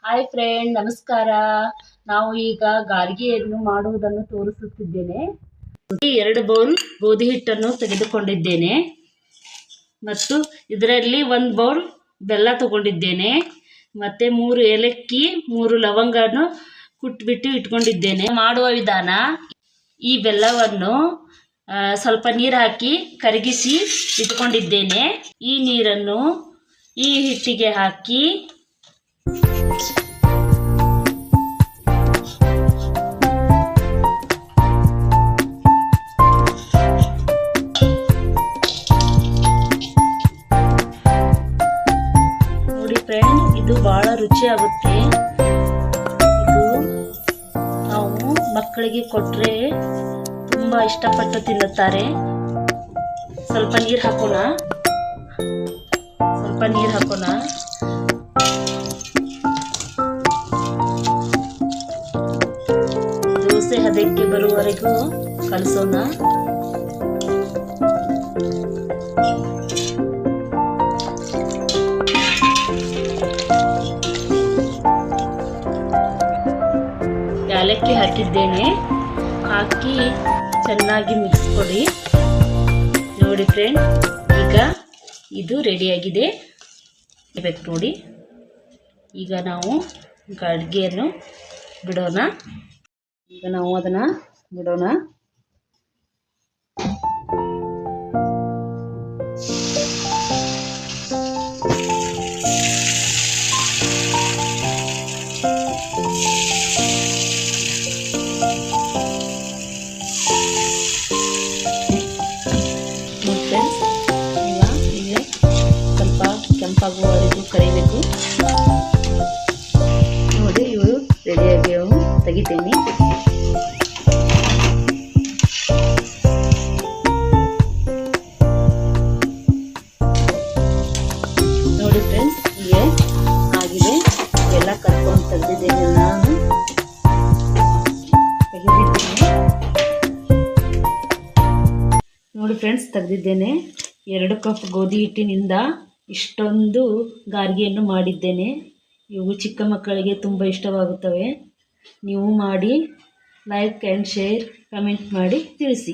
Hi friend, ನಮಸ್ಕಾರ. ನಾವು ಈಗ ಗಾರ್ಗಿಯನ್ನು ಮಾಡುವುದನ್ನು ತೋರಿಸುತ್ತಿದ್ದೇನೆ. 2 ಬೌಲ್ ಗೋಧಿ ಹಿಟ್ಟನ್ನು ತೆಗೆದುಕೊಂಡಿದ್ದೇನೆ ಮತ್ತು ಇದರಲ್ಲಿ 1 ಬೌಲ್ ಬೆಲ್ಲ ತಗೊಂಡಿದ್ದೇನೆ. ಮತ್ತೆ 3 ಏಲಕ್ಕಿ 3 ಲವಂಗವನ್ನು ಕುಟ್ಬಿಟ್ಟು ಇಟ್ಕೊಂಡಿದ್ದೇನೆ. ಮಾಡುವ ವಿಧಾನ: ಈ ಬೆಲ್ಲವನ್ನು ಸ್ವಲ್ಪ ನೀರು ಹಾಕಿ ಕರಗಿಸಿ ಇಟ್ಕೊಂಡಿದ್ದೇನೆ. ಈ ನೀರನ್ನು ಈ ಹಿಟ್ಟಿಗೆ ಹಾಕಿ ನೋಡಿ ಫ್ರೆಂಡ್, ಇದು ಬಹಳ ರುಚಿ ಆಗುತ್ತೆ. ಇದು ನಾವು ಮಕ್ಕಳಿಗೆ ಕೊಟ್ಟರೆ ತುಂಬಾ ಇಷ್ಟಪಟ್ಟು ತಿನ್ನುತ್ತಾರೆ. ಸ್ವಲ್ಪ ನೀರು ಹಾಕೋಣ. ದೋಸೆ ಹದಕ್ಕೆ ಬರುವವರೆಗೂ ಕಲಸೋಣ. ಏಲಕ್ಕಿ ಹಾಕಿದ್ದೇನೆ. ಹಾಕಿ ಚೆನ್ನಾಗಿ ಮಿಕ್ಸ್ ಕೊಡಿ. ನೋಡಿ ಫ್ರೆಂಡ್, ಈಗ ಇದು ರೆಡಿಯಾಗಿದೆ. ಬೇಕು ನೋಡಿ. ಈಗ ನಾವು ಗಾರ್ಗಿಯನ್ನು ಬಿಡೋಣ. ಅದನ್ನು ಬಿಡೋಣ. ಈಗ ಸ್ವಲ್ಪ ಕೆಂಪಾಗುವವರೆಗೂ ಕರಿಬೇಕು. ನೋಡಿ, ಇವು ರೆಡಿಯಾಗಿ ತೆಗಿತೀನಿ. ನೋಡಿ ಫ್ರೆಂಡ್ಸ್, ಹೀಗೆ ಆಗಿದೆ. ಎಲ್ಲ ಕರ್ಕೊಂಡು ತೆಗೆದಿದ್ದೇನೆ. ನಾನು ತೆಗೆದಿದ್ದೇನೆ. ನೋಡಿ ಫ್ರೆಂಡ್ಸ್, ತೆಗೆದಿದ್ದೇನೆ. 2 ಕಪ್ ಗೋಧಿ ಹಿಟ್ಟಿನಿಂದ ಇಷ್ಟೊಂದು ಗಾರ್ಗಿಯನ್ನು ಮಾಡಿದ್ದೇನೆ. ಇವು ಚಿಕ್ಕ ಮಕ್ಕಳಿಗೆ ತುಂಬ ಇಷ್ಟವಾಗುತ್ತವೆ. ನೀವು ಮಾಡಿ ಲೈಕ್ ಆ್ಯಂಡ್ ಶೇರ್, ಕಮೆಂಟ್ ಮಾಡಿ ತಿಳಿಸಿ.